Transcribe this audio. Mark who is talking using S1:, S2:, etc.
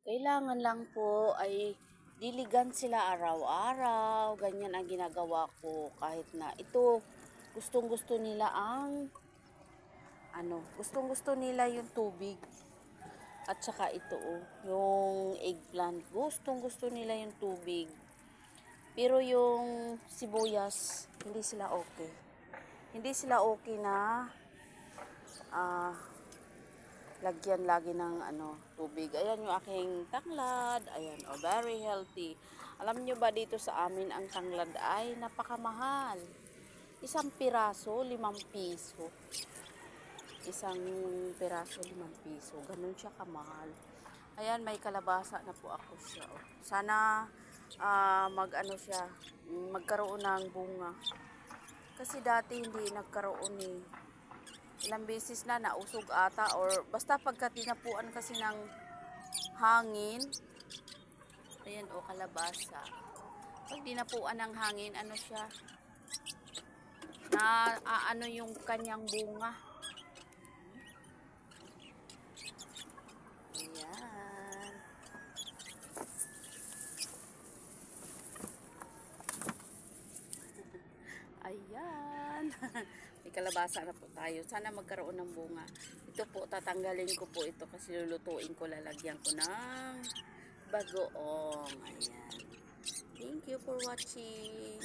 S1: Kailangan lang po ay diligan sila araw-araw. Ganyan ang ginagawa ko kahit na ito gustong-gusto nila ang gustong-gusto nila yung tubig. At saka ito yung eggplant. Gustong-gusto nila yung tubig. Pero yung sibuyas, hindi sila okay. Hindi sila okay na lagyan lagi ng tubig. Ayan yung aking tanglad. Ayan, very healthy. Alam nyo ba dito sa amin ang tanglad ay napakamahal. Isang piraso, 5 piso. Isang piraso, 5 piso. Ganun siya kamahal. Ayan, may kalabasa na po ako siya. Sana magkaroon ng bunga. Kasi dati hindi nagkaroon eh. Ilang beses na nausog ata or basta pagka tinapuan kasi ng hangin. Ayan kalabasa. Pag tinapuan ng hangin, siya na yung kanyang bunga. Ayan. Ayan. May kalabasa na po tayo. Sana magkaroon ng bunga. Ito po, tatanggalin ko po ito kasi lulutuin ko, lalagyan ko ng bagoong. Ayan. Thank you for watching.